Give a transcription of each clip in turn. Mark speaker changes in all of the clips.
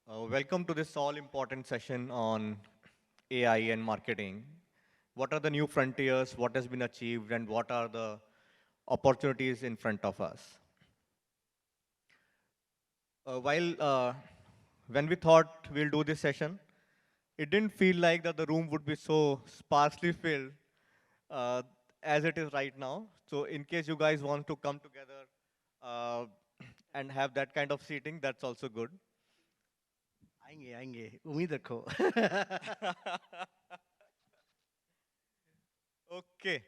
Speaker 1: Welcome to this all-important session on AI and marketing. What are the new frontiers, what has been achieved, and what are the opportunities in front of us? While when we thought we'll do this session, it didn't feel like that the room would be so sparsely filled uh, as it is right now. So in case you guys want to come together uh, and have that kind of seating, that's also good.
Speaker 2: आएंगे आएंगे उम्मीद रखो
Speaker 1: Okay.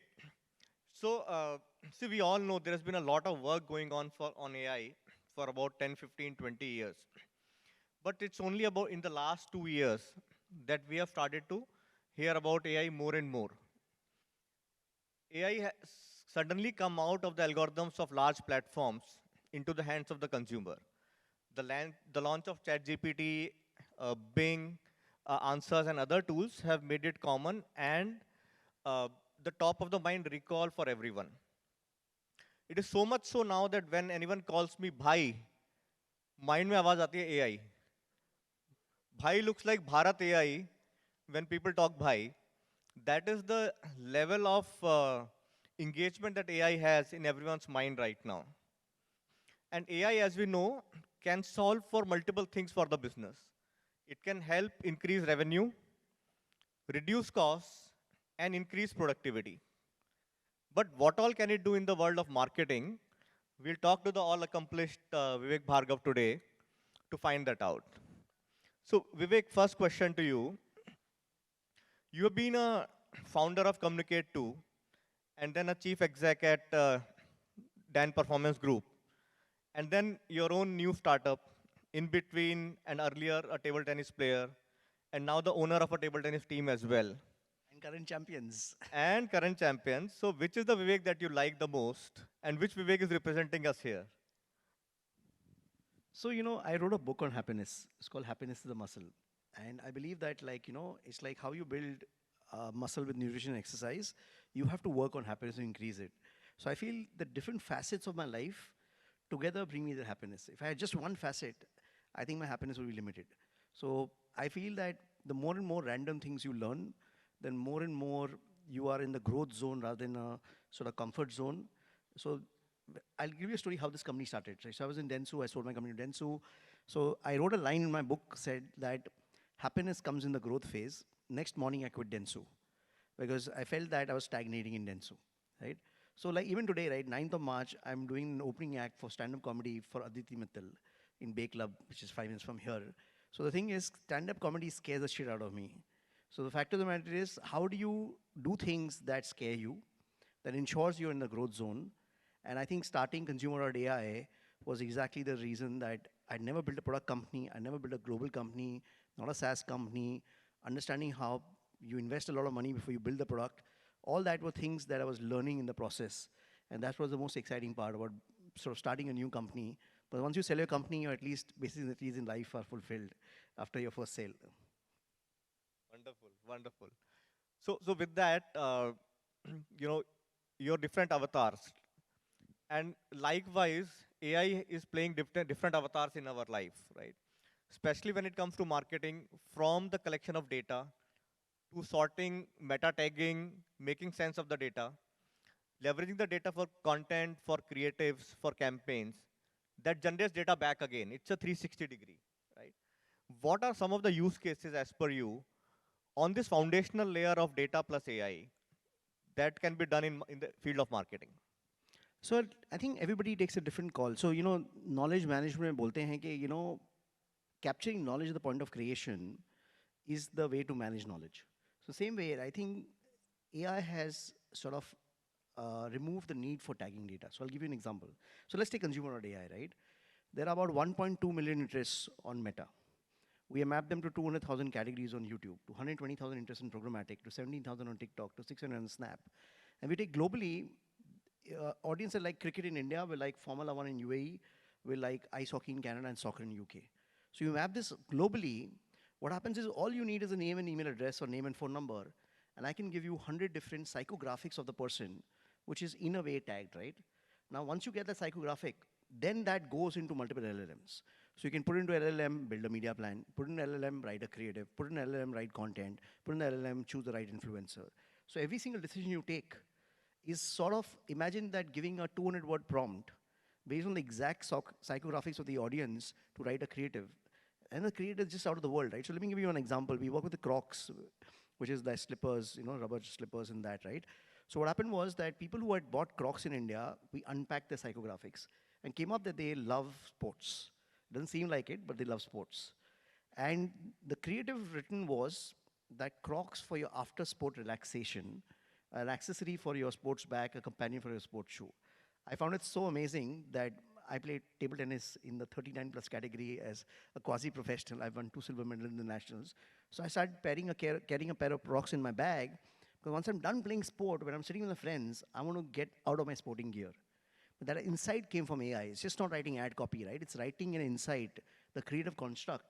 Speaker 1: So, see, we all know there has been a lot of work going on on AI for about 10, 15, 20 years. But it's only about in the last 2 years that we have started to hear about AI more and more. AI has suddenly come out of the algorithms of large platforms into the hands of the consumer. The launch of ChatGPT, Bing, Answers, and other tools have made it common and uh, the top of the mind recall for everyone. It is so much so now that when anyone calls me bhai, mind में आवाज आती है AI. Bhai looks like Bharat AI when people talk bhai. That is the level of engagement that AI has in everyone's mind right now. And AI, as we know, can solve for multiple things for the business. It can help increase revenue, reduce costs, and increase productivity. But what all can it do in the world of marketing? We'll talk to the all accomplished Vivek Bhargava today to find that out. So, Vivek, first question to you. You have been a founder of Communicate 2 and then a chief exec at Dan Performance Group, and then your own new startup in between, and earlier a table tennis player, and now the owner of a table tennis team as well,
Speaker 2: and current champions.
Speaker 1: and current champion. So, which is the Vivek that you like the most, and which Vivek is representing us here?
Speaker 2: So, I wrote a book on happiness. It's called Happiness is a Muscle. And I believe that, it's like how you build muscle with nutrition and exercise. You have to work on happiness to increase it. So I feel the different facets of my life together bring me the happiness. If I had just one facet, I think my happiness would be limited. So I feel that the more and more random things you learn, then more and more you are in the growth zone rather than a sort of comfort zone. So I'll give you a story how this company started. Right? So I was in Dentsu, I sold my company to Dentsu. So I wrote a line in my book said that happiness comes in the growth phase. Next morning I quit Dentsu because I felt that I was stagnating in Dentsu, right? So like even today, right, 9th of March, I'm doing an opening act for stand-up comedy for Aditi Mittal in Bay Club, which is 5 minutes from here. So the thing is, stand-up comedy scares the shit out of me. So the fact of the matter is, how do you do things that scare you, that ensures you're in the growth zone? And I think starting consumer.ai was exactly the reason that I never built a product company, I never built a global company, not a SaaS company, understanding how you invest a lot of money before you build the product. All that were things that I was learning in the process. And that was the most exciting part about sort of starting a new company. But once you sell your company, or at least basic necessities in life are fulfilled after your first sale.
Speaker 1: Wonderful, wonderful. So with that, you know, your different avatars, and likewise, AI is playing different avatars in our life, right? Especially when it comes to marketing, from the collection of data to sorting, meta tagging, making sense of the data, leveraging the data for content, for creatives, for campaigns, that generates data back again. It's a 360 degree, right? What are some of the use cases as per you on this foundational layer of data plus AI that can be done in the field of marketing?
Speaker 2: So I think everybody takes a different call. So, knowledge management में बोलते हैं कि, capturing knowledge at the point of creation is the way to manage knowledge. So same way, I think AI has sort of removed the need for tagging data. So I'll give you an example. So let's take consumer.ai, right? There are about 1.2 million interests on Meta. We have mapped them to 200,000 categories on YouTube, to 120,000 interests in programmatic, to 17,000 on TikTok, to 600 on Snap. And we take globally, audiences like cricket in India, we like Formula One in UAE, we like ice hockey in Canada and soccer in UK. So you map this globally, what happens is all you need is a name and email address or name and phone number, and I can give you 100 different psychographics of the person, which is in a way tagged, right? Now, once you get the psychographic, then that goes into multiple LLMs. So you can put into LLM, build a media plan, put in LLM, write a creative, put in LLM, write content, put in LLM, choose the right influencer. So every single decision you take is sort of, imagine that giving a 200-word prompt based on the exact psychographics of the audience to write a creative. And the creative is just out of the world, right? So let me give you an example. We work with the Crocs, which is the slippers, rubber slippers and that, right? So what happened was that people who had bought Crocs in India, we unpacked their psychographics and came up that they love sports. Doesn't seem like it, but they love sports. And the creative written was that Crocs for your after sport relaxation, an accessory for your sports bag, a companion for your sports shoe. I found it so amazing that I played table tennis in the 39 plus category as a quasi professional. I've won 2 silver medals in the nationals. So I started carrying a pair of Crocs in my bag because once I'm done playing sport, when I'm sitting with my friends, I want to get out of my sporting gear. But that insight came from AI. It's just not writing ad copy, right? It's writing an insight, the creative construct,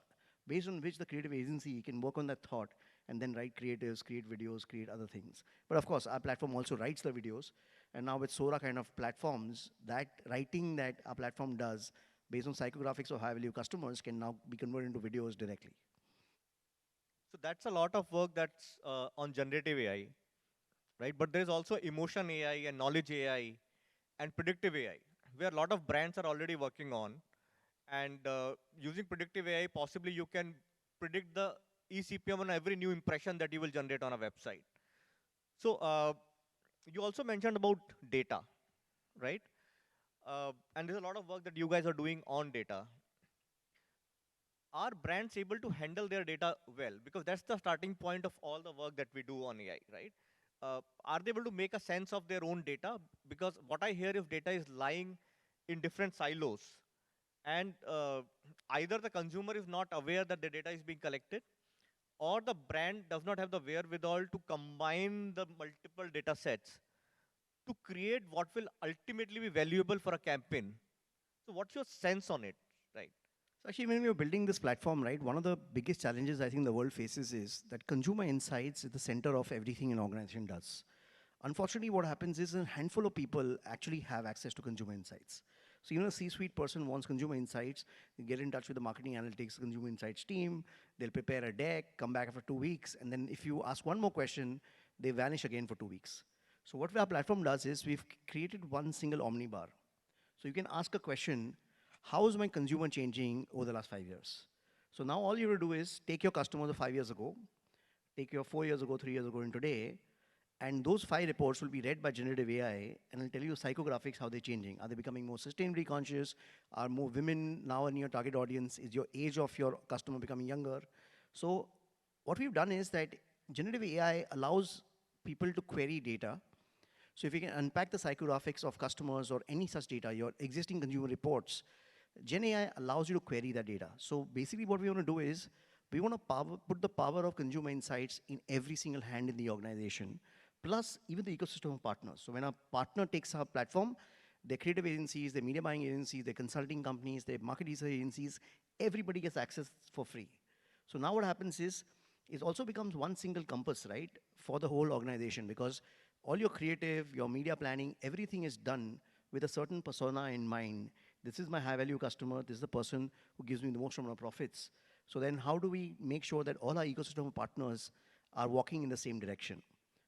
Speaker 2: based on which the creative agency can work on that thought and then write creatives, create videos, create other things. But of course, our platform also writes the videos. And now with Sora kind of platforms, that writing that our platform does based on psychographics of high value customers can now be converted into videos directly.
Speaker 1: So that's a lot of work that's on generative AI, right? But there's also emotion AI and knowledge AI and predictive AI, where a lot of brands are already working on. And using predictive AI, possibly you can predict the eCPM on every new impression that you will generate on a website. So you also mentioned about data, right? And there's a lot of work that you guys are doing on data. Are brands able to handle their data well? Because that's the starting point of all the work that we do on AI, right? Are they able to make a sense of their own data? Because what I hear is data is lying in different silos, and either the consumer is not aware that the data is being collected, or the brand does not have the wherewithal to combine the multiple data sets to create what will ultimately be valuable for a campaign. So what's your sense on it, right?
Speaker 2: So actually, when we were building this platform, right, one of the biggest challenges I think the world faces is that consumer insights is the center of everything an organization does. Unfortunately, what happens is a handful of people actually have access to consumer insights. So, a C-suite person wants consumer insights, they get in touch with the marketing analytics consumer insights team, they'll prepare a deck, come back after 2 weeks, and then if you ask one more question, they vanish again for 2 weeks. So what our platform does is we've created one single omnibar. So you can ask a question, how is my consumer changing over the last 5 years? So now all you will do is take your customers of 5 years ago, take your 4 years ago, 3 years ago, and today, and those 5 reports will be read by generative AI and it'll tell you psychographics, how they're changing. Are they becoming more sustainably conscious? Are more women now in your target audience? Is your age of your customer becoming younger? So what we've done is that generative AI allows people to query data. So if you can unpack the psychographics of customers or any such data, your existing consumer reports, Gen AI allows you to query that data. So basically what we want to do is, we want to put the power of consumer insights in every single hand in the organization, plus even the ecosystem of partners. So when a partner takes our platform, their creative agencies, their media buying agencies, their consulting companies, their market research agencies, everybody gets access for free. So now what happens is, it also becomes one single compass, right, for the whole organization, because all your creative, your media planning, everything is done with a certain persona in mind. This is my high value customer, this is the person who gives me the most amount of profits. So then how do we make sure that all our ecosystem of partners are walking in the same direction?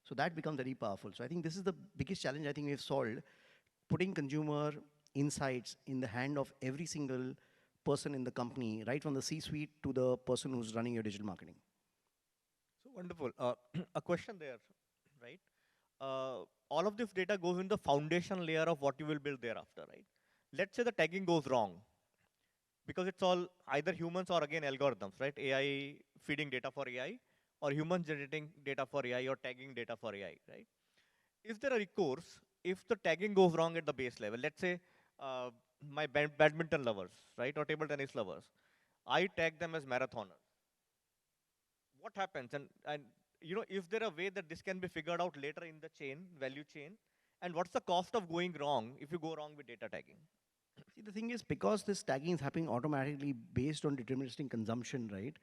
Speaker 2: So that becomes very powerful. So I think this is the biggest challenge I think we've solved, putting consumer insights in the hand of every single person in the company, right from the C-suite to the person who's running your digital marketing.
Speaker 1: So wonderful. A question there, right? All of this data goes in the foundation layer of what you will build thereafter, right? Let's say the tagging goes wrong, because it's all either humans or again algorithms, right? AI feeding data for AI, or humans generating data for AI, or tagging data for AI, right? Is there a recourse if the tagging goes wrong at the base level? Let's say uh, my badminton lovers, right, or table tennis lovers, I tag them as marathoners. What happens? And is there a way that this can be figured out later in the chain, value chain? And what's the cost of going wrong if you go wrong with data tagging?
Speaker 2: See, the thing is, because this tagging is happening automatically based on deterministic consumption, right?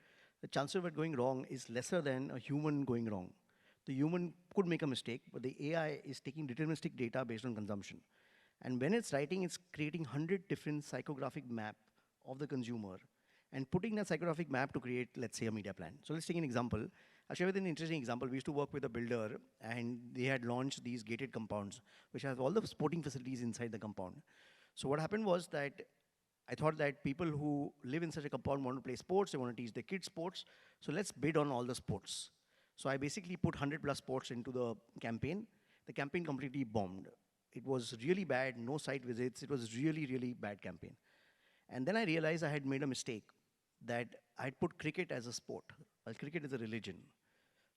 Speaker 2: The chance of it going wrong is lesser than a human going wrong. The human could make a mistake, but the AI is taking deterministic data based on consumption. And when it's writing, it's creating 100 different psychographic map of the consumer. and putting that psychographic map to create, let's say, a media plan. So let's take an example. I'll share with an interesting example. We used to work with a builder, and they had launched these gated compounds, which have all the sporting facilities inside the compound. So what happened was that I thought that people who live in such a compound want to play sports, they want to teach their kids sports, so let's bid on all the sports. So I basically put 100 plus sports into the campaign. The campaign completely bombed. It was really bad, no site visits. It was really, really bad campaign. And then I realized I had made a mistake that I had put cricket as a sport, while cricket is a religion.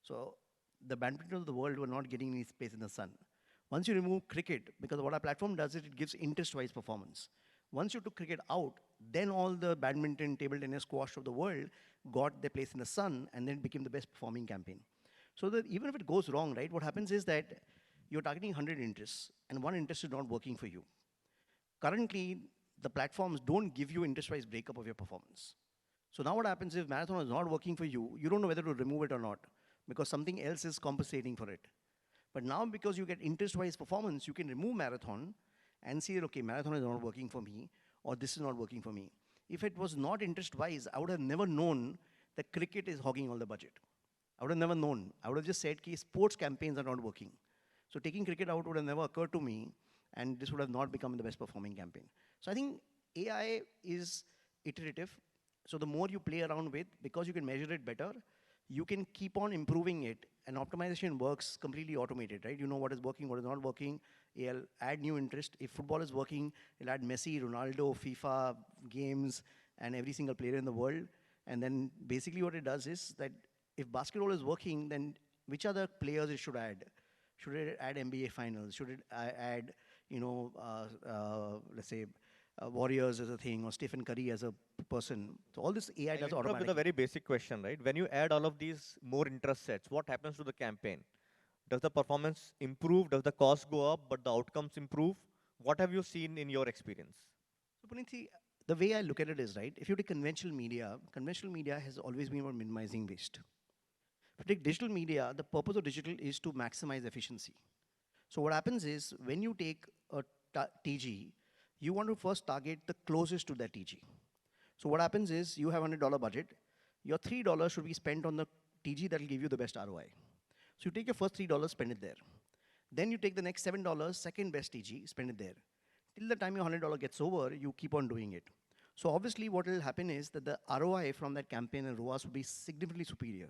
Speaker 2: So the badminton of the world were not getting any space in the sun. Once you remove cricket, because what our platform does is it gives interest-wise performance. Once you took cricket out, then all the badminton, table tennis, squash of the world got their place in the sun, and then it became the best performing campaign. So that even if it goes wrong, right, what happens is that you're targeting 100 interests, and one interest is not working for you. Currently, the platforms don't give you interest-wise breakup of your performance. So now what happens if marathon is not working for you, you don't know whether to remove it or not, because something else is compensating for it. But now because you get interest-wise performance, you can remove marathon and see that, okay, marathon is not working for me, or this is not working for me. If it was not interest-wise, I would have never known that cricket is hogging all the budget. I would have never known. I would have just said, okay, sports campaigns are not working. So taking cricket out would have never occurred to me, and this would have not become the best performing campaign. So I think AI is iterative. So the more you play around with, because you can measure it better, you can keep on improving it, and optimization works completely automated, right? You know what is working, what is not working. It'll add new interest. If football is working, it'll add Messi, Ronaldo, FIFA, games, and every single player in the world. And then basically what it does is that if basketball is working, then which other players it should add? Should it add NBA finals? Should it add, let's say, Warriors as a thing, or Stephen Curry as a person? So all this AI
Speaker 1: I'll
Speaker 2: does
Speaker 1: interrupt with a
Speaker 2: automatically.
Speaker 1: very basic question, right? When you add all of these more interest sets, what happens to the campaign? Does the performance improve? Does the cost go up, but the outcomes improve? What have you seen in your experience?
Speaker 2: So Puneet, see, the way I look at it is, right, if you take conventional media has always been about minimizing waste. If you take digital media, the purpose of digital is to maximize efficiency. So what happens is when you take a TG, you want to first target the closest to that TG. So what happens is you have $100 budget, your $3 should be spent on the TG that will give you the best ROI. So you take your first $3, spend it there. Then you take the next $7, second best TG, spend it there. Till the time your $100 gets over, you keep on doing it. So obviously what will happen is that the ROI from that campaign and ROAS will be significantly superior.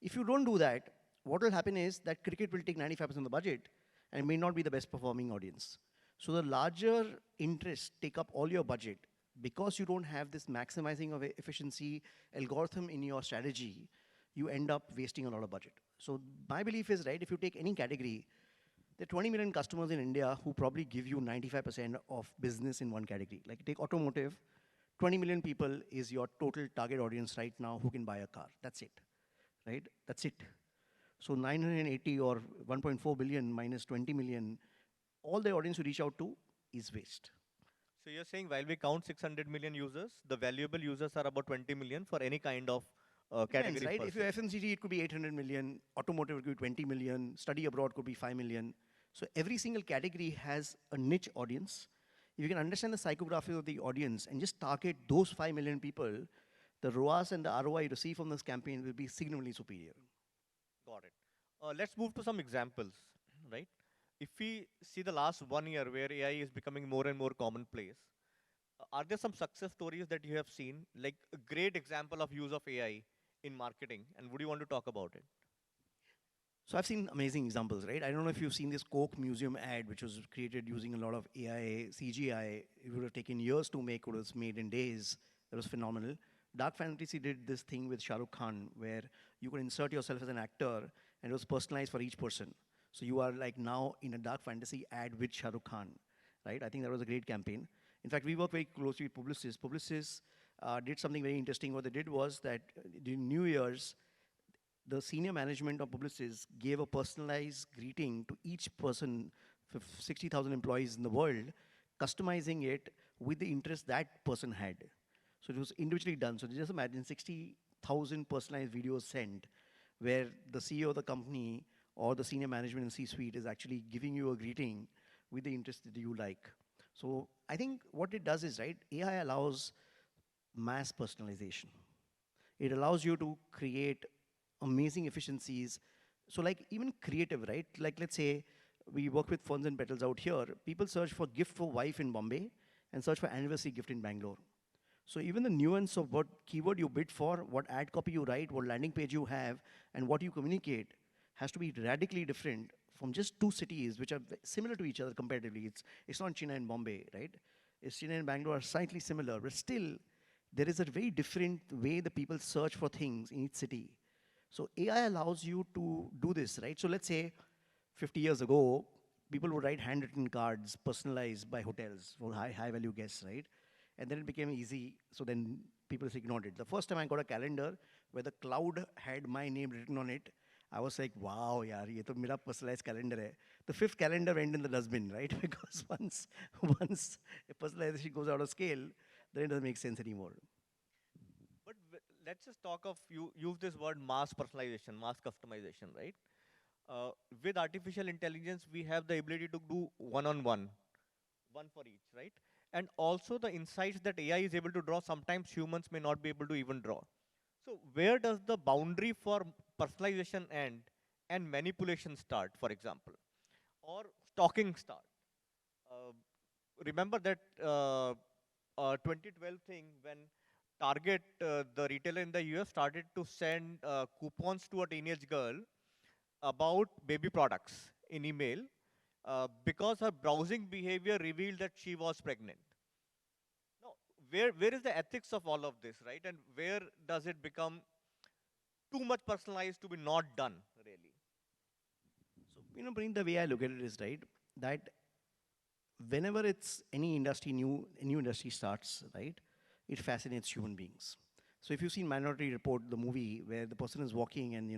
Speaker 2: If you don't do that, what will happen is that cricket will take 95% of the budget and may not be the best performing audience. So the larger interests take up all your budget because you don't have this maximizing of efficiency algorithm in your strategy, you end up wasting a lot of budget. So my belief is, right, if you take any category, there are 20 million customers in India who probably give you 95% of business in one category. Like take automotive, 20 million people is your total target audience right now who can buy a car. That's it, right? That's it. So 980 or 1.4 billion minus 20 million, all the audience you reach out to is waste.
Speaker 1: So you're saying while we count 600 million users, the valuable users are about 20 million for any kind of
Speaker 2: Depends,
Speaker 1: category
Speaker 2: right?
Speaker 1: per
Speaker 2: If
Speaker 1: se.
Speaker 2: you're FMCG, it could be 800 million, automotive it could be 20 million, study abroad could be 5 million. So every single category has a niche audience. If you can understand the psychography of the audience and just target those 5 million people, the ROAS and the ROI you receive from this campaign will be significantly superior.
Speaker 1: Got it. Let's move to some examples, right? If we see the last 1 year where AI is becoming more and more commonplace, are there some success stories that you have seen, like a great example of use of AI in marketing, and would you want to talk about it?
Speaker 2: So I've seen amazing examples, right? I don't know if you've seen this Coke Museum ad, which was created using a lot of AI, CGI. It would have taken years to make, it was made in days. That was phenomenal. Dark Fantasy did this thing with Shah Rukh Khan, where you could insert yourself as an actor, and it was personalized for each person. So you are like now in a Dark Fantasy ad with Shah Rukh Khan, right? I think that was a great campaign. In fact, we work very closely with Publicis. Publicis did something very interesting. What they did was that during New Year's, the senior management of Publicis gave a personalized greeting to each person, 60,000 employees in the world, customizing it with the interest that person had. So it was individually done. So just imagine 60,000 personalized videos sent where the CEO of the company or the senior management in C-suite is actually giving you a greeting with the interest that you like. So I think what it does is, right, AI allows mass personalization. It allows you to create amazing efficiencies. So like even creative, right? Like let's say we work with Ferns and Petals out here. People search for gift for wife in Bombay and search for anniversary gift in Bangalore. So even the nuance of what keyword you bid for, what ad copy you write, what landing page you have, and what you communicate has to be radically different from just two cities which are similar to each other comparatively. It's not Chennai and Bombay, right? It's Chennai and Bangalore are slightly similar, but still there is a very different way the people search for things in each city. So AI allows you to do this, right? So let's say 50 years ago, people would write handwritten cards personalized by hotels for high value guests, right? And then it became easy. So then people just ignored it. The first time I got a calendar where the cloud had my name written on it, I was like, wow, yaar, ye to mera personalized calendar hai. The fifth calendar went in the dustbin, right? Because once a personalization goes out of scale, then it doesn't make sense anymore.
Speaker 1: But let's just talk of you use this word mass personalization, mass customization, right? With artificial intelligence, we have the ability to do one-on-one, one for each, right? And also the insights that AI is able to draw, sometimes humans may not be able to even draw. So where does the boundary for personalization end and manipulation start, for example, or stalking start? Uh, Remember that 2012 thing when Target, the retailer in the US, started to send coupons to a teenage girl about baby products in email because her browsing behavior revealed that she was pregnant. Now, where is the ethics of all of this, right? And where does it become too much personalized to be not done, really?
Speaker 2: So, Bring the way I look at it is right that whenever it's any industry new, a new industry starts, right, it fascinates human beings. So if you've seen Minority Report, the movie where the person is walking and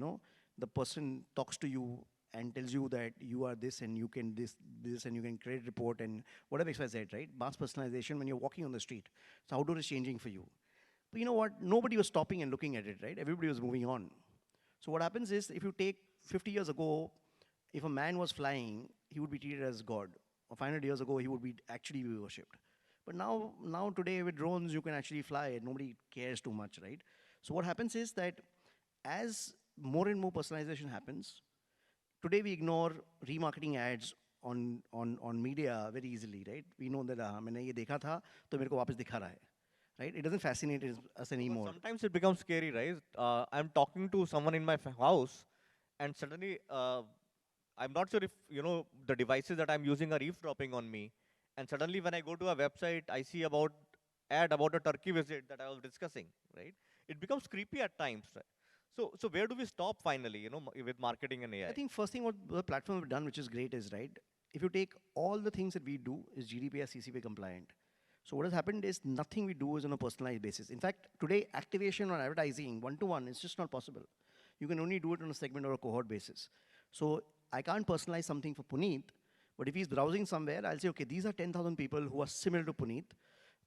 Speaker 2: the person talks to you and tells you that you are this and you can this and you can create report and whatever XYZ, right? Mass personalization when you're walking on the street. So outdoor is changing for you. But you know what? Nobody was stopping and looking at it, right? Everybody was moving on. So what happens is if you take 50 years ago, if a man was flying, he would be treated as God. Or 500 years ago, he would be actually be worshipped. But now today with drones, you can actually fly and nobody cares too much, right? So what happens is that as more and more personalization happens, today we ignore remarketing ads on media very easily, right? We know that मैंने ये देखा था तो मेरे को वापस दिखा रहा है, right? It doesn't fascinate us
Speaker 1: Because
Speaker 2: anymore.
Speaker 1: sometimes it becomes scary, right? I'm talking to someone in my house, and suddenly I'm not sure if the devices that I'm using are eavesdropping on me. And suddenly, when I go to a website, I see about ad about a Turkey visit that I was discussing. Right? It becomes creepy at times. Right? So where do we stop finally? With marketing and
Speaker 2: I
Speaker 1: AI.
Speaker 2: think first thing what the platform have done, which is great, is right. If you take all the things that we do is GDPR CCP compliant. So what has happened is nothing we do is on a personalized basis. In fact, today activation or advertising one to one is just not possible. You can only do it on a segment or a cohort basis. So I can't personalize something for Puneet, but if he's browsing somewhere, I'll say, okay, these are 10,000 people who are similar to Puneet.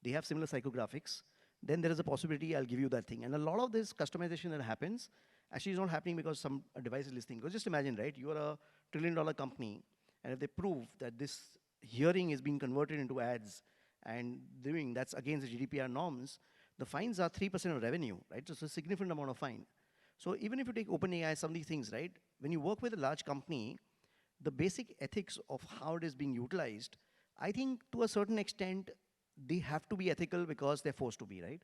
Speaker 2: They have similar psychographics. Then there is a possibility I'll give you that thing. And a lot of this customization that happens actually is not happening because some a device is listening. Because just imagine, right? You are a trillion-dollar company, and if they prove that this hearing is being converted into ads and doing that's against the GDPR norms, the fines are 3% of revenue, right? So it's a significant amount of fine. So even if you take OpenAI, some of these things, right? When you work with a large company, the basic ethics of how it is being utilized, I think to a certain extent, they have to be ethical because they're forced to be, right?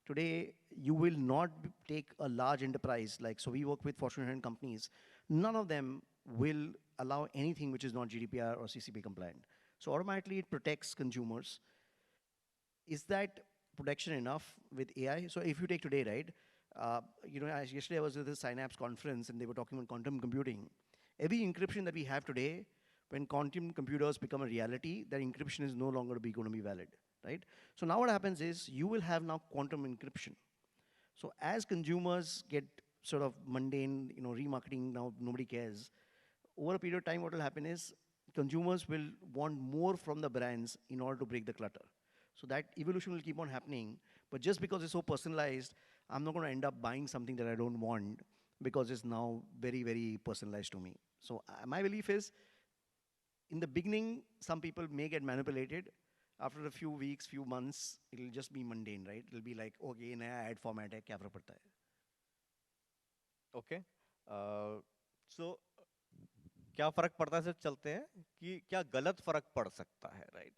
Speaker 2: Today, you will not take a large enterprise like, so we work with Fortune 100 companies, none of them will allow anything which is not GDPR or CCP compliant. So automatically it protects consumers. Is that protection enough with AI? So if you take today, right, yesterday I was at the Synapse conference and they were talking about quantum computing. Every encryption that we have today, when quantum computers become a reality, that encryption is no longer going to be valid, right? So now what happens is you will have now quantum encryption. So as consumers get sort of mundane, remarketing now nobody cares. Over a period of time, what will happen is consumers will want more from the brands in order to break the clutter. So that evolution will keep on happening. But just because it's so personalized, I'm not going to end up buying something that I don't want because it's now very, very personalized to me. So my belief is, in the beginning, some people may get manipulated. After a few weeks, few months, it'll just be mundane, right? It'll be like, okay, नया ad format है, क्या फर्क पड़ता है?
Speaker 1: Okay. So क्या फर्क पड़ता है, सिर्फ चलते हैं कि क्या गलत फर्क पड़ सकता है, right?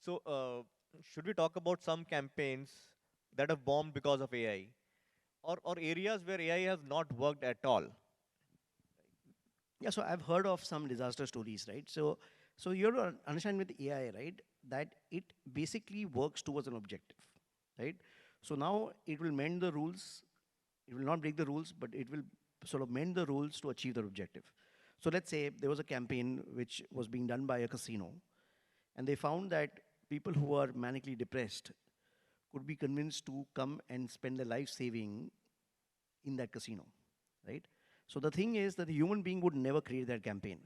Speaker 1: So should we talk about some campaigns that have bombed because of AI, or areas where AI has not worked at all?
Speaker 2: Yeah, so I've heard of some disaster stories, right? So you have to understand with AI, right, that it basically works towards an objective, right? So now it will mend the rules. It will not break the rules, but it will sort of mend the rules to achieve the objective. So let's say there was a campaign which was being done by a casino, and they found that people who are manically depressed could be convinced to come and spend their life saving in that casino, right? So the thing is that the human being would never create that campaign.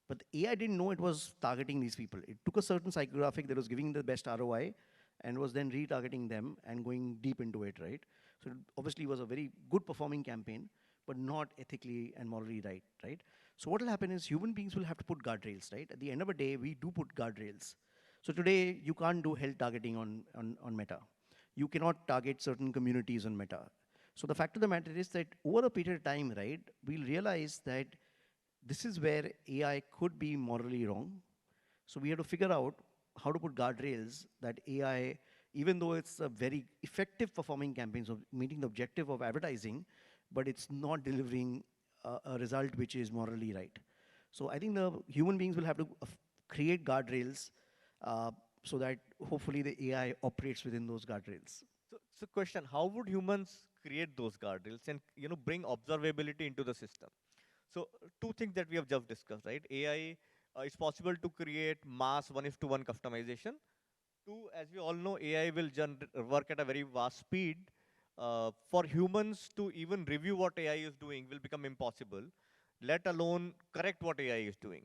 Speaker 2: But the AI didn't know it was targeting these people. It took a certain psychographic that was giving the best ROI and was then retargeting them and going deep into it, right? So it obviously was a very good performing campaign, but not ethically and morally right, right? So what will happen is human beings will have to put guardrails, right? At the end of the day, we do put guardrails. So today, you can't do health targeting on Meta. You cannot target certain communities on Meta. So the fact of the matter is that over a period of time, right, we'll realize that this is where AI could be morally wrong. So we have to figure out how to put guardrails that AI, even though it's a very effective performing campaigns of meeting the objective of advertising, but it's not delivering a result which is morally right. So I think the human beings will have to create guardrails uh, so that hopefully the AI operates within those guardrails.
Speaker 1: So question: how would humans create those guardrails and bring observability into the system? So two things that we have just discussed, right? AI, it's possible to create mass one-to-one customization. Two, as we all know, AI will work at a very vast speed. For humans to even review what AI is doing will become impossible, let alone correct what AI is doing.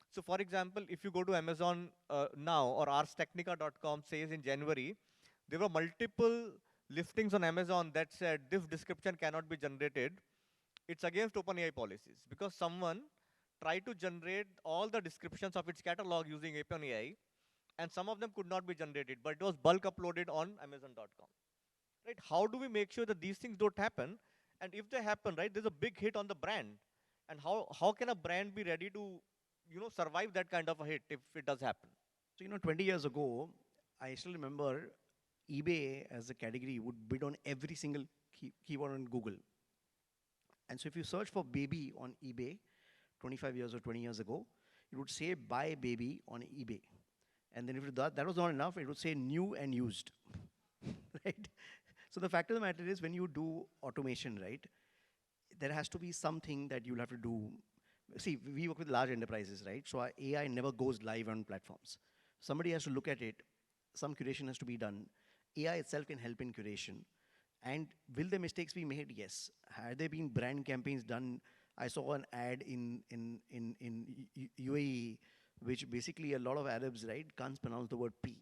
Speaker 1: So for example, if you go to Amazon now, or arstechnica.com says in January, there were multiple listings on Amazon that said this description cannot be generated. It's against OpenAI policies because someone tried to generate all the descriptions of its catalog using OpenAI, and some of them could not be generated, but it was bulk uploaded on Amazon.com. Right? How do we make sure that these things don't happen? And if they happen, right, there's a big hit on the brand. And how can a brand be ready to survive that kind of a hit if it does happen?
Speaker 2: So, 20 years ago, I still remember eBay as a category would bid on every single keyword on Google. And so if you search for baby on eBay 25 years or 20 years ago, it would say buy baby on eBay. And then if that was not enough, it would say new and used, right? So the fact of the matter is when you do automation, right, there has to be something that you'll have to do. See, we work with large enterprises, right? So our AI never goes live on platforms. Somebody has to look at it. Some curation has to be done. AI itself can help in curation. And will the mistakes be made? Yes. Had there been brand campaigns done? I saw an ad in UAE, which basically a lot of Arabs, right, can't pronounce the word P.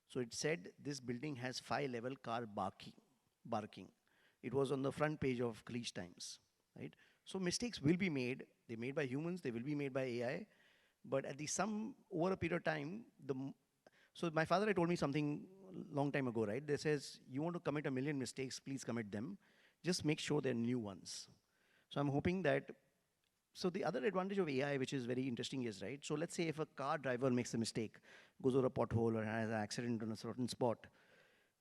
Speaker 2: So it said this building has 5-level car barking. It was on the front page of Khaleej Times, right? So mistakes will be made. They're made by humans. They will be made by AI. But at the some over a period of time, so my father had told me something long time ago, right? They says you want to commit a million mistakes, please commit them. Just make sure they're new ones. So I'm hoping that. So the other advantage of AI, which is very interesting, is right. So let's say if a car driver makes a mistake, goes over a pothole or has an accident on a certain spot,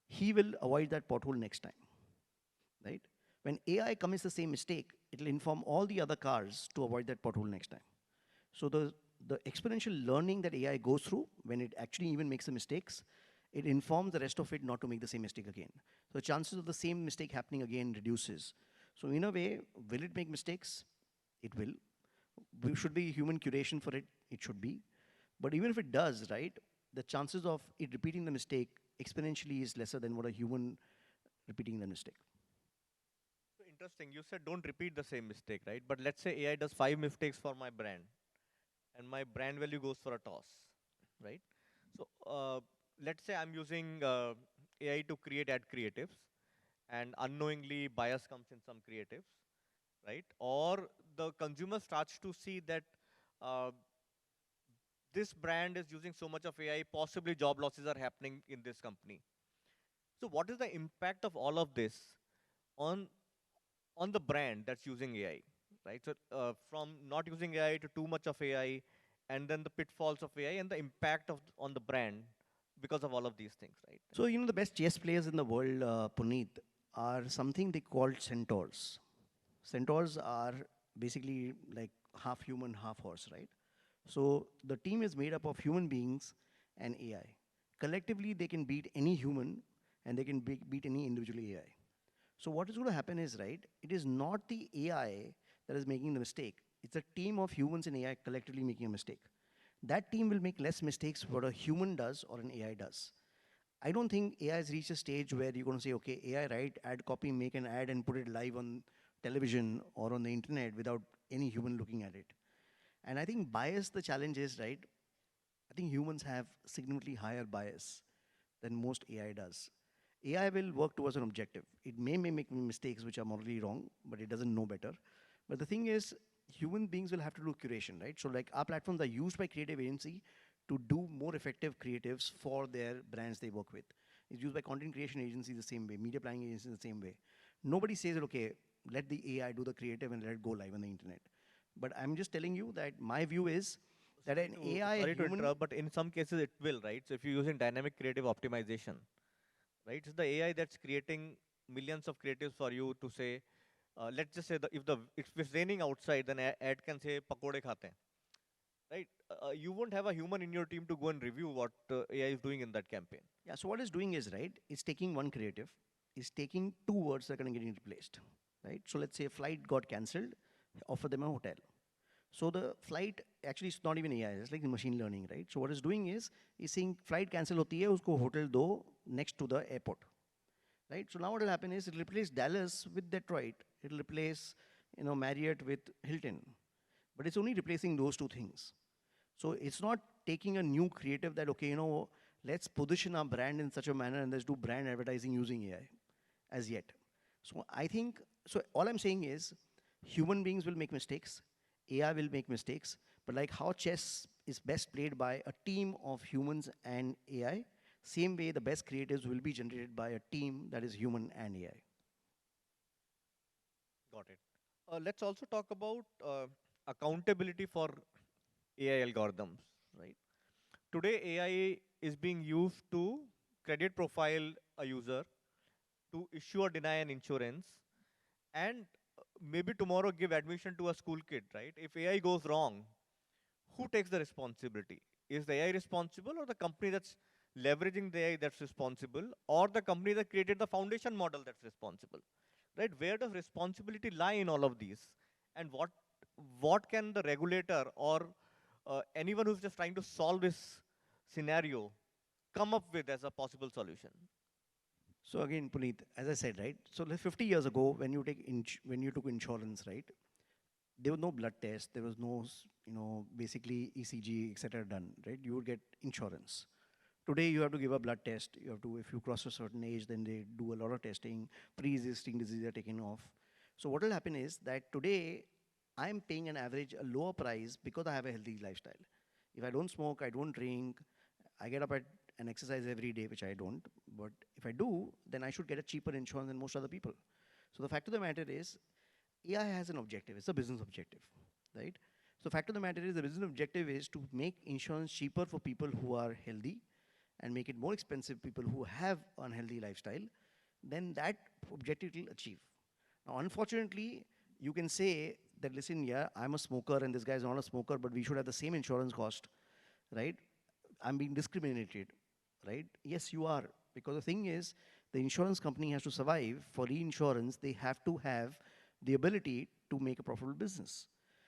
Speaker 2: he will avoid that pothole next time, right? When AI commits the same mistake, it will inform all the other cars to avoid that pothole next time. So the exponential learning that AI goes through when it actually even makes the mistakes, it informs the rest of it not to make the same mistake again. So the chances of the same mistake happening again reduces. So in a way, will it make mistakes? It will. Should be human curation for it? It should be. But even if it does, right, the chances of it repeating the mistake exponentially is lesser than what a human repeating the mistake.
Speaker 1: So interesting. You said don't repeat the same mistake, right? But let's say AI does 5 mistakes for my brand, and my brand value goes for a toss, right? So let's say I'm using AI to create ad creatives, and unknowingly bias comes in some creatives, right? Or the consumer starts to see that uh, this brand is using so much of AI, possibly job losses are happening in this company. So what is the impact of all of this on on the brand that's using AI, right? So from not using AI to too much of AI, and then the pitfalls of AI and the impact of on the brand because of all of these things, right?
Speaker 2: So, the best chess players in the world, Puneet, are something they call centaurs. Centaurs are basically like half human, half horse, right? So, the team is made up of human beings and AI. Collectively, they can beat any human and they can beat any individual AI. So, what is going to happen is, right, it is not the AI that is making the mistake, it's a team of humans and AI collectively making a mistake. That team will make less mistakes what a human does or an AI does. I don't think AI has reached a stage where you're going to say, okay, AI write, add, copy, make an ad and put it live on television or on the internet without any human looking at it. And I think bias, the challenge is, right, I think humans have significantly higher bias than most AI does. AI will work towards an objective. It may make mistakes which are morally wrong, but it doesn't know better. But the thing is, human beings will have to do curation, right? So like our platforms are used by creative agency to do more effective creatives for their brands they work with. It's used by content creation agencies the same way, media planning agencies the same way. Nobody says that, okay, let the AI do the creative and let it go live on the internet. But I'm just telling you that my view is that an AI
Speaker 1: Sorry to
Speaker 2: human.
Speaker 1: interrupt, but in some cases it will, right? So if you're using dynamic creative optimization, right? It's the AI that's creating millions of creatives for you to say, let's just say if it's raining outside, then ad can say pakode khate hain, right? You won't have a human in your team to go and review what AI is doing in that campaign.
Speaker 2: Yeah, so what it's doing is, right, it's taking one creative, it's taking two words that are going to get replaced, right? So let's say a flight got cancelled, offer them a hotel. So the flight, actually it's not even AI, it's like machine learning, right? So what it's doing is, it's saying flight cancel hoti hai, usko hotel do next to the airport, right? So now what will happen is, it'll replace Dallas with Detroit, it'll replace, Marriott with Hilton, but it's only replacing those two things. So it's not taking a new creative that, okay, let's position our brand in such a manner and let's do brand advertising using AI as yet. So I think, so all I'm saying is human beings will make mistakes, AI will make mistakes, but like how chess is best played by a team of humans and AI, same way the best creatives will be generated by a team that is human and AI.
Speaker 1: Got it. Let's also talk about accountability for AI algorithms, right? Today, AI is being used to credit profile a user, to issue or deny an insurance, and maybe tomorrow give admission to a school kid, right? If AI goes wrong, who takes the responsibility? Is the AI responsible, or the company that's leveraging the AI that's responsible, or the company that created the foundation model that's responsible? Right? Where does responsibility lie in all of these? And what can the regulator or anyone who's just trying to solve this scenario come up with as a possible solution?
Speaker 2: So again, Puneet, as I said, right? So like 50 years ago, when you when you took insurance, right? There was no blood test, there was no, basically ECG, etc. done, right? You would get insurance. Today, you have to give a blood test. You have to, if you cross a certain age, then they do a lot of testing. Pre-existing diseases are taken off. So what will happen is that today, I'm paying an average a lower price because I have a healthy lifestyle. If I don't smoke, I don't drink, I get up at and exercise every day, which I don't. But if I do, then I should get a cheaper insurance than most other people. So the fact of the matter is, AI has an objective. It's a business objective, right? So fact of the matter is, the business objective is to make insurance cheaper for people who are healthy and make it more expensive people who have unhealthy lifestyle. Then that objective will achieve. Now, unfortunately, you can say that, listen, yeah, I'm a smoker and this guy is not a smoker, but we should have the same insurance cost, right? I'm being discriminated, right? Yes, you are. Because the thing is, the insurance company has to survive. For reinsurance, they have to have the ability to make a profitable business.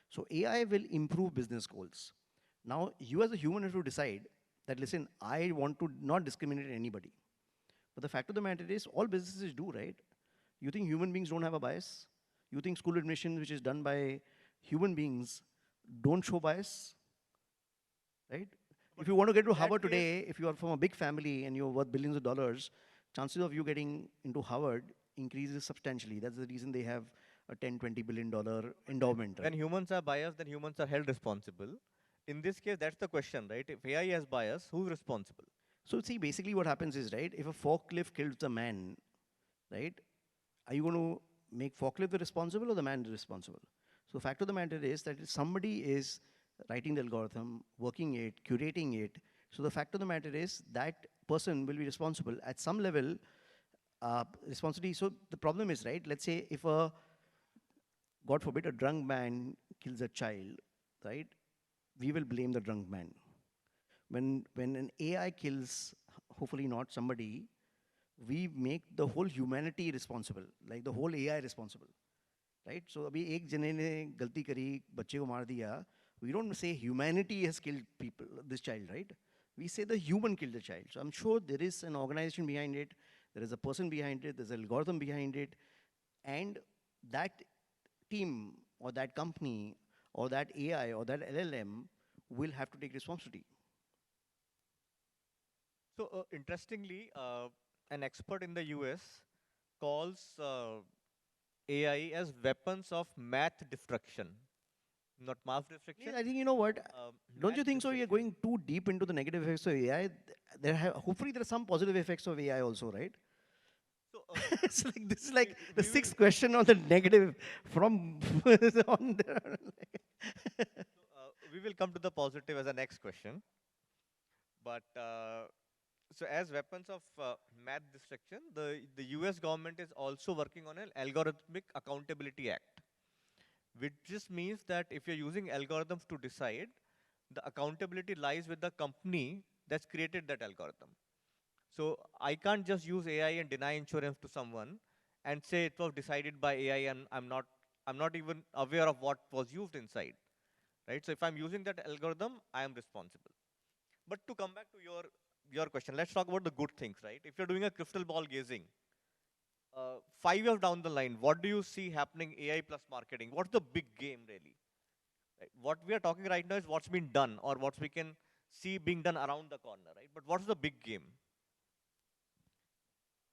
Speaker 2: So AI will improve business goals. Now, you as a human have to decide that, listen, I want to not discriminate anybody. But the fact of the matter is, all businesses do, right? You think human beings don't have a bias? You think school admission, which is done by human beings, don't show bias, right? If
Speaker 1: But
Speaker 2: you want to get to
Speaker 1: in that
Speaker 2: Harvard
Speaker 1: case,
Speaker 2: today, if you are from a big family and you're worth billions of dollars, chances of you getting into Harvard increases substantially. That's the reason they have a 10, $20 billion endowment,
Speaker 1: when
Speaker 2: right?
Speaker 1: humans are biased, then humans are held responsible. in this case, that's the question, right? If AI has bias, who's responsible?
Speaker 2: So see, basically what happens is, right, if a forklift kills the man, right, are you going to make forklift the responsible or the man the responsible? So fact of the matter is that if somebody is writing the algorithm, working it, curating it. So the fact of the matter is that person will be responsible at some level. Responsibility. So the problem is, right. Let's say if a, God forbid, a drunk man kills a child, right? We will blame the drunk man. When an AI kills, hopefully not somebody, we make the whole humanity responsible, like the whole AI responsible, right? So अभी एक जने ने गलती करी, बच्चे को मार दिया. We don't say humanity has killed people, this child, right? We say the human killed the child. So I'm sure there is an organization behind it, there is a person behind it, there's an algorithm behind it, and that team or that company or that AI or that LLM will have to take responsibility.
Speaker 1: So, interestingly, an expert in the US calls AI as weapons of math destruction, not mass destruction,
Speaker 2: I think you know what. Don't
Speaker 1: math
Speaker 2: you think so? You're
Speaker 1: destruction.
Speaker 2: going too deep into the negative effects of AI. Hopefully there are some positive effects of AI also, right?
Speaker 1: So,
Speaker 2: It's like this is like the
Speaker 1: we will
Speaker 2: sixth question on the negative from on the,
Speaker 1: we will come to the positive as a next question. But so, as weapons of math destruction, the US government is also working on an algorithmic accountability act, which just means that if you're using algorithms to decide, the accountability lies with the company that's created that algorithm. So I can't just use AI and deny insurance to someone and say it was decided by AI and I'm not even aware of what was used inside. Right? So if I'm using that algorithm, I am responsible. But to come back to your question, let's talk about the good things, right? If you're doing a crystal ball gazing, 5 years down the line, what do you see happening AI plus marketing? What's the big game really? Right? What we are talking right now is what's been done or what we can see being done around the corner, right? But what's the big game?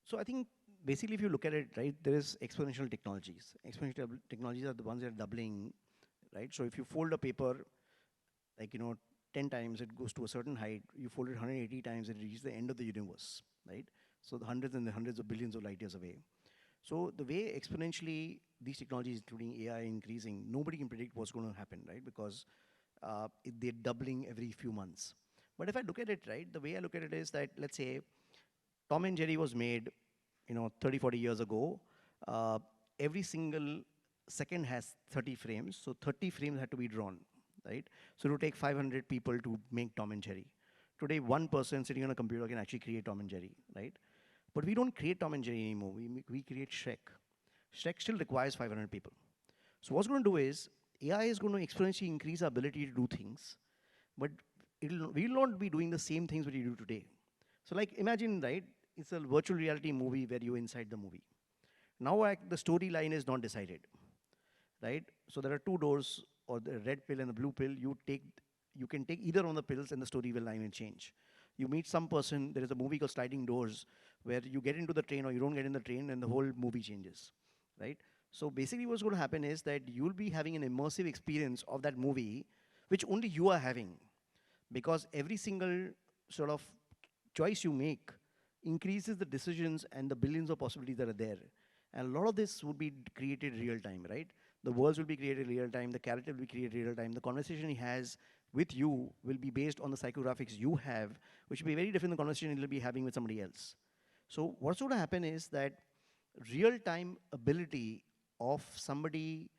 Speaker 2: so I think basically if you look at it, right, there is exponential technologies. Exponential technologies are the ones that are doubling, right? So if you fold a paper, like 10 times it goes to a certain height, you fold it 180 times, it reaches the end of the universe, right? So the hundreds and the hundreds of billions of light years away. So the way exponentially these technologies, including AI, increasing, nobody can predict what's going to happen, right? Because they're doubling every few months. But if I look at it, right, the way I look at it is that, let's say Tom and Jerry was made, 30, 40 years ago. Uh, every single second has 30 frames, so 30 frames had to be drawn, right? So it would take 500 people to make Tom and Jerry. Today, one person sitting on a computer can actually create Tom and Jerry, right? But we don't create Tom and Jerry anymore. We create Shrek. Shrek still requires 500 people. So what's going to do is AI is going to exponentially increase our ability to do things, but we will not be doing the same things that we do today. So like imagine, right, it's a virtual reality movie where you're inside the movie. Now the storyline is not decided, right? So there are two doors, or the red pill and the blue pill. You can take either of the pills and the story will line will change. You meet some person, there is a movie called Sliding Doors, where you get into the train or you don't get in the train and the whole movie changes, right? So basically what's going to happen is that you'll be having an immersive experience of that movie, which only you are having, because every single sort of choice you make increases the decisions and the billions of possibilities that are there. And a lot of this would be created real time, right? The worlds will be created real time, the character will be created real time, the conversation he has with you will be based on the psychographics you have, which will be very different than the conversation he'll be having with somebody else. So what's going to happen is that real time ability of somebody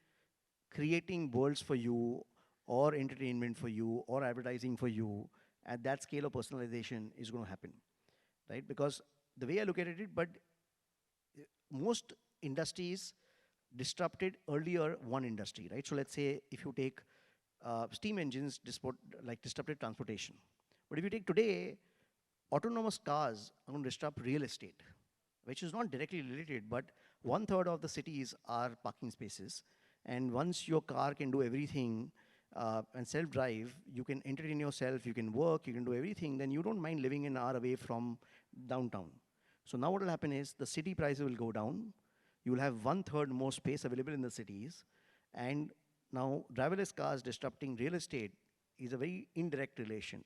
Speaker 2: creating worlds for you or entertainment for you or advertising for you at that scale of personalization is going to happen, right? Because the way I look at it, but most industries disrupted earlier one industry, right? So let's say if you take steam engines, like disrupted transportation. But if you take today, autonomous cars are going to disrupt real estate, which is not directly related, but one third of the cities are parking spaces. And once your car can do everything and self-drive, you can entertain yourself, you can work, you can do everything, then you don't mind living an hour away from downtown. So now what will happen is the city prices will go down. You will have one third more space available in the cities. And now driverless cars disrupting real estate is a very indirect relation.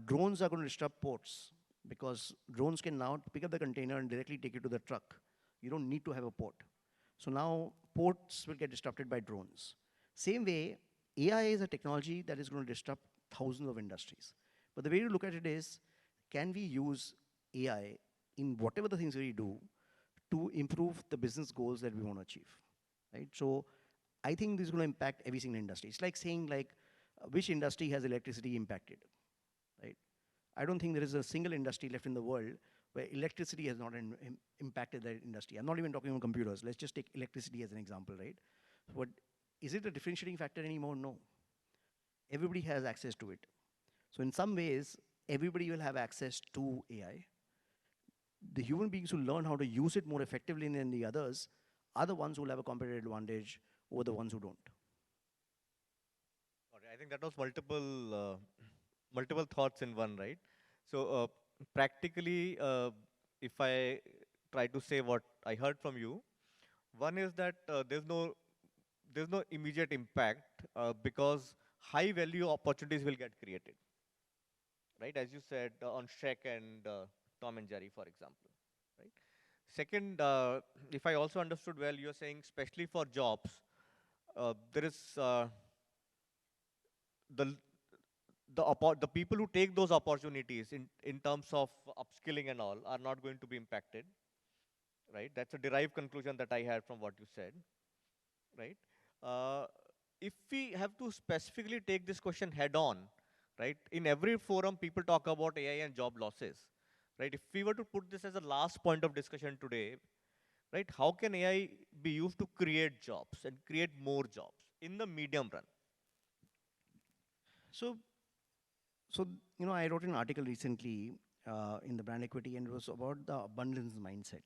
Speaker 2: Drones are going to disrupt ports because drones can now pick up the container and directly take it to the truck. You don't need to have a port. So now ports will get disrupted by drones. Same way, AI is a technology that is going to disrupt thousands of industries. But the way to look at it is, can we use AI in whatever the things we do to improve the business goals that we want to achieve, right? So I think this is going to impact every single industry. It's like saying like, which industry has electricity impacted, right? I don't think there is a single industry left in the world where electricity has not impacted that industry. I'm not even talking about computers. Let's just take electricity as an example, right? What is it a differentiating factor anymore? No. Everybody has access to it. So in some ways, everybody will have access to AI. The human beings who learn how to use it more effectively than the others are the ones who will have a competitive advantage over the ones who don't.
Speaker 1: Got it. I think that was multiple thoughts in one, right? So practically, if I try to say what I heard from you, one is that there's no immediate impact because high value opportunities will get created, right? As you said on Shrek and Tom and Jerry, for example, right? Second, if I also understood well, you're saying especially for jobs, there is the the people who take those opportunities in terms of upskilling and all are not going to be impacted, right? That's a derived conclusion that I had from what you said, right? Uh, if we have to specifically take this question head on, right? In every forum, people talk about AI and job losses, right? If we were to put this as a last point of discussion today, right? How can AI be used to create jobs and create more jobs in the medium run?
Speaker 2: So, so I wrote an article recently in the brand equity, and it was about the abundance mindset,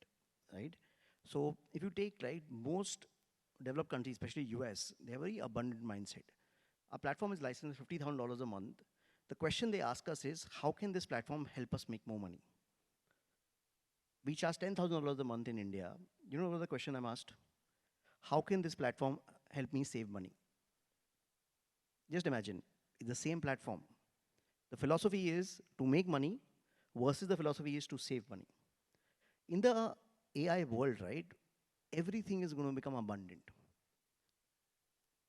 Speaker 2: right? So, if you take right, most developed countries, especially US, they have a very abundant mindset. Our platform is licensed $50,000 a month. The question they ask us is, how can this platform help us make more money? We charge $10,000 a month in India. You know what the question I'm asked? How can this platform help me save money? Just imagine, it's the same platform. The philosophy is to make money versus the philosophy is to save money. In the AI world, right, everything is going to become abundant.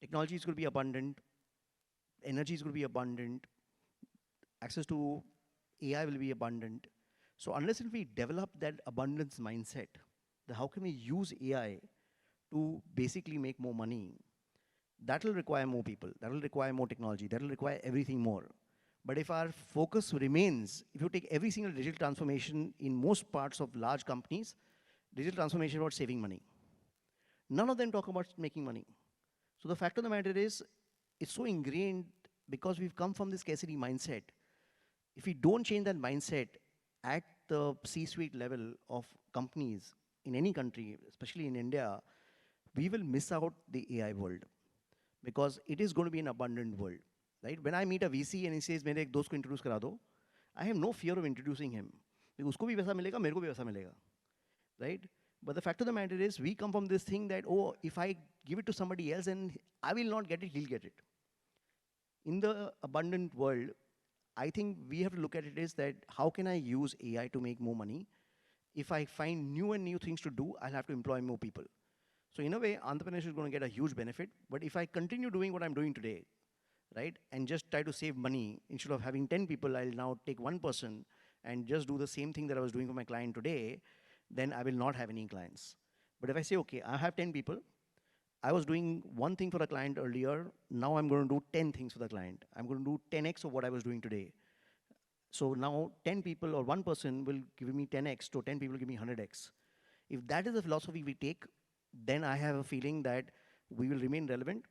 Speaker 2: Technology is going to be abundant, energy is going to be abundant, access to AI will be abundant. So unless if we develop that abundance mindset, then how can we use AI to basically make more money? That will require more people, that will require more technology, that will require everything more. But if our focus remains, if you take every single digital transformation in most parts of large companies, digital transformation is about saving money. None of them talk about making money. So the fact of the matter is, it's so ingrained because we've come from this scarcity mindset. If we don't change that mindset at the C-suite level of companies in any country, especially in India, we will miss out the AI world because it is going to be an abundant world, right? When I meet a VC and he says, "मेरे एक दोस्त को introduce करा दो," I have no fear of introducing him. because उसको भी वैसा मिलेगा, मेरे को भी वैसा मिलेगा, right? But the fact of the matter is, we come from this thing that, oh, if I give it to somebody else and I will not get it, he'll get it. In the abundant world, I think we have to look at it is that how can I use AI to make more money? If I find new and new things to do, I'll have to employ more people. So in a way, entrepreneurship is going to get a huge benefit. But if I continue doing what I'm doing today, right, and just try to save money, instead of having 10 people, I'll now take one person and just do the same thing that I was doing for my client today, then I will not have any clients. But if I say, okay, I have 10 people, I was doing one thing for a client earlier, now I'm going to do 10 things for the client. I'm going to do 10x of what I was doing today. So now 10 people or one person will give me 10x, so 10 people give me 100x. If that is the philosophy we take, then I have a feeling that we will remain relevant,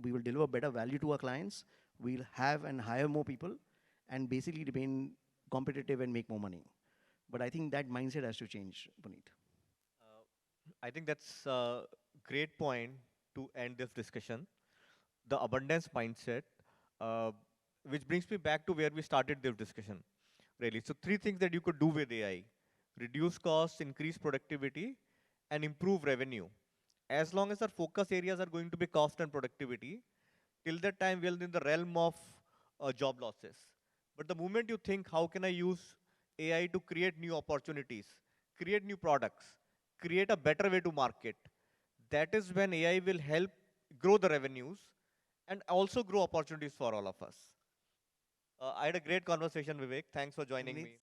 Speaker 2: we will deliver better value to our clients, we'll have and hire more people, and basically remain competitive and make more money. But I think that mindset has to change, Puneet.
Speaker 1: I think that's a great point to end this discussion. The abundance mindset, uh, which brings me back to where we started this discussion, really. So three things that you could do with AI: reduce costs, increase productivity, and improve revenue. As long as our focus areas are going to be cost and productivity, till that time we're in the realm of job losses. But the moment you think, how can I use AI to create new opportunities, create new products, create a better way to market, that is when AI will help grow the revenues and also grow opportunities for all of us. I had a great conversation, Vivek. Thanks for joining
Speaker 2: Puneet,
Speaker 1: me.